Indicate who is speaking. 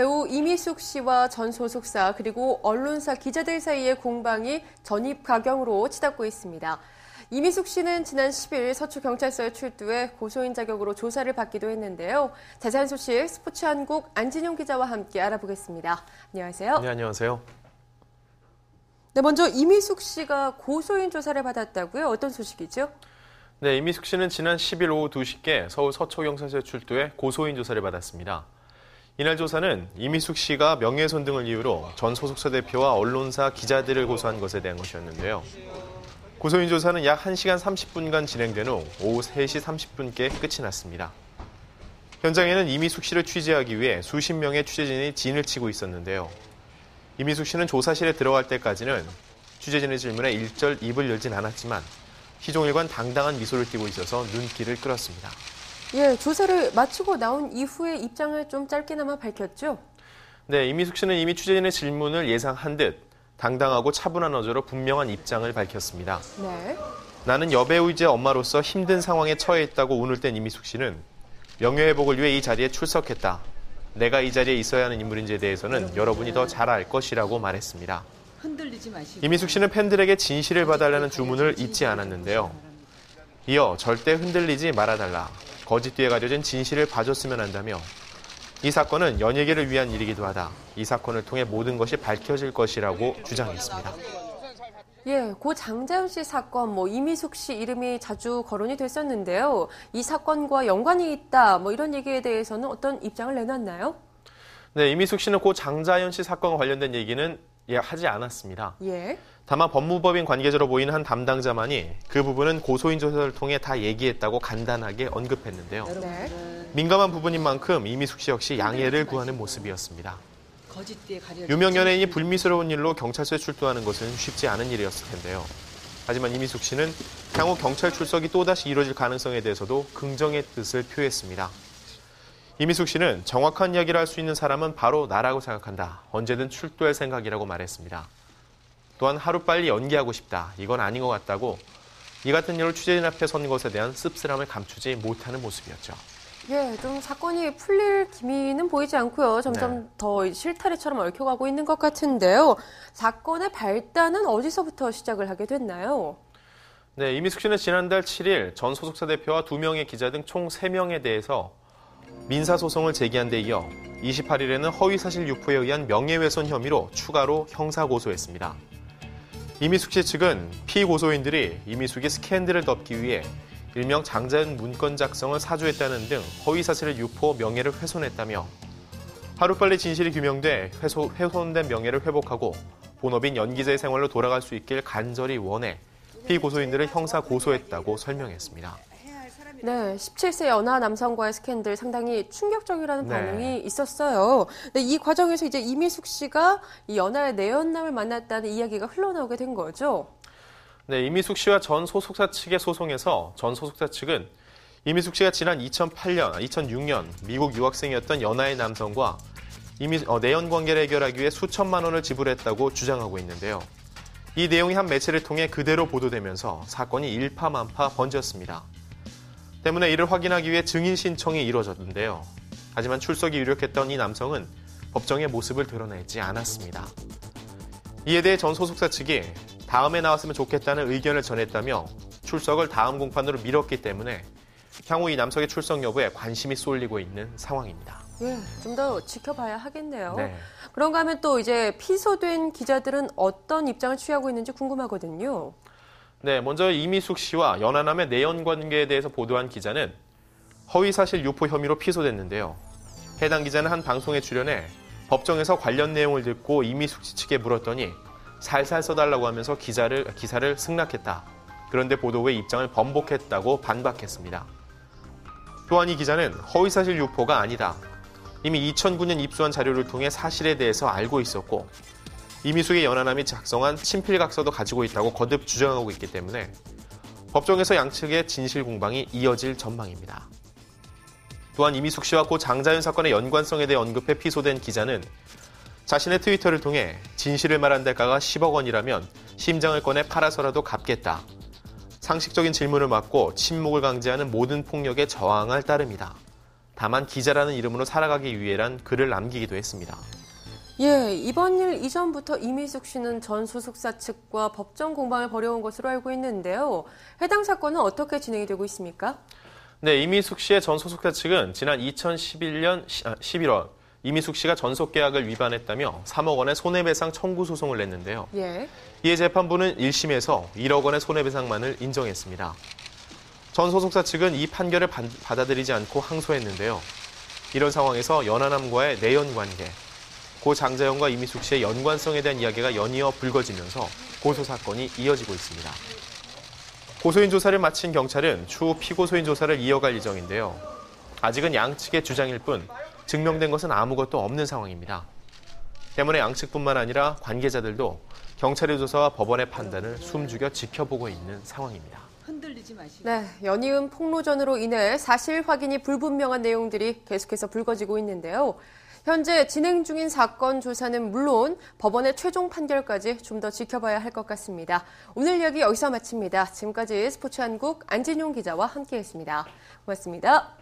Speaker 1: 배우 이미숙 씨와 전 소속사 그리고 언론사 기자들 사이의 공방이 전입가경으로 치닫고 있습니다. 이미숙 씨는 지난 10일 서초경찰서에 출두해 고소인 자격으로 조사를 받기도 했는데요. 자세한 소식 스포츠한국 안진용 기자와 함께 알아보겠습니다. 안녕하세요.
Speaker 2: 네, 안녕하세요.
Speaker 1: 네, 먼저 이미숙 씨가 고소인 조사를 받았다고요? 어떤 소식이죠?
Speaker 2: 네, 이미숙 씨는 지난 10일 오후 2시께 서울 서초경찰서에 출두해 고소인 조사를 받았습니다. 이날 조사는 이미숙 씨가 명예훼손 등을 이유로 전 소속사 대표와 언론사 기자들을 고소한 것에 대한 것이었는데요. 고소인 조사는 약 1시간 30분간 진행된 후 오후 3시 30분께 끝이 났습니다. 현장에는 이미숙 씨를 취재하기 위해 수십 명의 취재진이 진을 치고 있었는데요. 이미숙 씨는 조사실에 들어갈 때까지는 취재진의 질문에 일절 입을 열진 않았지만 시종일관 당당한 미소를 띠고 있어서 눈길을 끌었습니다.
Speaker 1: 예, 조사를 마치고 나온 이후에 입장을 좀 짧게나마 밝혔죠?
Speaker 2: 네, 이미숙 씨는 이미 취재진의 질문을 예상한 듯 당당하고 차분한 어조로 분명한 입장을 밝혔습니다.
Speaker 1: 네.
Speaker 2: 나는 여배우이자 엄마로서 힘든 상황에 처해 있다고 운을 뗀 이미숙 씨는 명예회복을 위해 이 자리에 출석했다. 내가 이 자리에 있어야 하는 인물인지에 대해서는 여러분이 더 잘 알 것이라고 말했습니다.
Speaker 3: 흔들리지 마시고.
Speaker 2: 이미숙 씨는 팬들에게 진실을 봐달라는 주문을 잊지 않았는데요. 이어 절대 흔들리지 말아달라. 거짓 뒤에 가려진 진실을 봐줬으면 한다며 이 사건은 연예계를 위한 일이기도 하다. 이 사건을 통해 모든 것이 밝혀질 것이라고 주장했습니다.
Speaker 1: 예, 고 장자연 씨 사건, 이미숙 씨 이름이 자주 거론이 됐었는데요. 이 사건과 연관이 있다, 이런 얘기에 대해서는 어떤 입장을 내놨나요?
Speaker 2: 네, 이미숙 씨는 고 장자연 씨 사건과 관련된 얘기는 하지 않았습니다.
Speaker 1: 예.
Speaker 2: 다만 법무법인 관계자로 보이는 한 담당자만이 그 부분은 고소인 조사를 통해 다 얘기했다고 간단하게 언급했는데요.
Speaker 1: 네.
Speaker 2: 민감한 부분인 만큼 이미숙 씨 역시 양해를 구하는 모습이었습니다. 유명 연예인이 불미스러운 일로 경찰서에 출두하는 것은 쉽지 않은 일이었을 텐데요. 하지만 이미숙 씨는 향후 경찰 출석이 또다시 이루어질 가능성에 대해서도 긍정의 뜻을 표했습니다. 이미숙 씨는 정확한 이야기를 할 수 있는 사람은 바로 나라고 생각한다. 언제든 출두할 생각이라고 말했습니다. 또한 하루빨리 연기하고 싶다. 이건 아닌 것 같다고 이 같은 일로 취재진 앞에 선 것에 대한 씁쓸함을 감추지 못하는 모습이었죠.
Speaker 1: 예, 좀 사건이 풀릴 기미는 보이지 않고요. 점점 더 실타래처럼 얽혀가고 있는 것 같은데요. 사건의 발단은 어디서부터 시작을 하게 됐나요?
Speaker 2: 네, 이미숙 씨는 지난달 7일 전 소속사 대표와 2명의 기자 등 총 3명에 대해서 민사소송을 제기한 데 이어 28일에는 허위사실 유포에 의한 명예훼손 혐의로 추가로 형사고소했습니다. 이미숙 씨 측은 피고소인들이 이미숙이 스캔들을 덮기 위해 일명 장자연 문건 작성을 사주했다는 등 허위사실을 유포 명예를 훼손했다며 하루빨리 진실이 규명돼 훼손된 명예를 회복하고 본업인 연기자의 생활로 돌아갈 수 있길 간절히 원해 피고소인들을 형사고소했다고 설명했습니다.
Speaker 1: 네, 17세 연하 남성과의 스캔들 상당히 충격적이라는 반응이 있었어요. 네, 이 과정에서 이제 이미숙 씨가 이 연하의 내연남을 만났다는 이야기가 흘러나오게 된 거죠.
Speaker 2: 네, 이미숙 씨와 전 소속사 측의 소송에서 전 소속사 측은 이미숙 씨가 지난 2006년 미국 유학생이었던 연하의 남성과 내연 관계를 해결하기 위해 수천만 원을 지불했다고 주장하고 있는데요. 이 내용이 한 매체를 통해 그대로 보도되면서 사건이 일파만파 번졌습니다. 때문에 이를 확인하기 위해 증인 신청이 이루어졌는데요. 하지만 출석이 유력했던 이 남성은 법정의 모습을 드러내지 않았습니다. 이에 대해 전 소속사 측이 다음에 나왔으면 좋겠다는 의견을 전했다며 출석을 다음 공판으로 미뤘기 때문에 향후 이 남성의 출석 여부에 관심이 쏠리고 있는 상황입니다.
Speaker 1: 예, 좀 더 지켜봐야 하겠네요.
Speaker 2: 네.
Speaker 1: 그런가 하면 또 이제 피소된 기자들은 어떤 입장을 취하고 있는지 궁금하거든요.
Speaker 2: 네, 먼저 이미숙 씨와 연하남의 내연 관계에 대해서 보도한 기자는 허위사실 유포 혐의로 피소됐는데요. 해당 기자는 한 방송에 출연해 법정에서 관련 내용을 듣고 이미숙 씨 측에 물었더니 살살 써달라고 하면서 기사를 승낙했다. 그런데 보도 후에 입장을 번복했다고 반박했습니다. 또한 이 기자는 허위사실 유포가 아니다. 이미 2009년 입수한 자료를 통해 사실에 대해서 알고 있었고 이미숙의 연하남이 작성한 친필각서도 가지고 있다고 거듭 주장하고 있기 때문에 법정에서 양측의 진실 공방이 이어질 전망입니다. 또한 이미숙 씨와 고 장자연 사건의 연관성에 대해 언급해 피소된 기자는 자신의 트위터를 통해 진실을 말한 대가가 10억 원이라면 심장을 꺼내 팔아서라도 갚겠다. 상식적인 질문을 막고 침묵을 강제하는 모든 폭력에 저항할 따름이다. 다만 기자라는 이름으로 살아가기 위해란 글을 남기기도 했습니다.
Speaker 1: 예, 이번 일 이전부터 이미숙 씨는 전 소속사 측과 법정 공방을 벌여온 것으로 알고 있는데요. 해당 사건은 어떻게 진행이 되고 있습니까?
Speaker 2: 네, 이미숙 씨의 전 소속사 측은 지난 2011년 11월 이미숙 씨가 전속 계약을 위반했다며 3억 원의 손해배상 청구 소송을 냈는데요.
Speaker 1: 예.
Speaker 2: 이에 재판부는 1심에서 1억 원의 손해배상만을 인정했습니다. 전 소속사 측은 이 판결을 받아들이지 않고 항소했는데요. 이런 상황에서 연하남과의 내연 관계, 고 장자연과 이미숙 씨의 연관성에 대한 이야기가 연이어 불거지면서 고소 사건이 이어지고 있습니다. 고소인 조사를 마친 경찰은 추후 피고소인 조사를 이어갈 예정인데요. 아직은 양측의 주장일 뿐 증명된 것은 아무것도 없는 상황입니다. 때문에 양측뿐만 아니라 관계자들도 경찰의 조사와 법원의 판단을 숨죽여 지켜보고 있는 상황입니다.
Speaker 3: 흔들리지 마시고.
Speaker 1: 네, 연이은 폭로전으로 인해 사실 확인이 불분명한 내용들이 계속해서 불거지고 있는데요. 현재 진행 중인 사건 조사는 물론 법원의 최종 판결까지 좀 더 지켜봐야 할 것 같습니다. 오늘 이야기 여기서 마칩니다. 지금까지 스포츠한국 안진용 기자와 함께했습니다. 고맙습니다.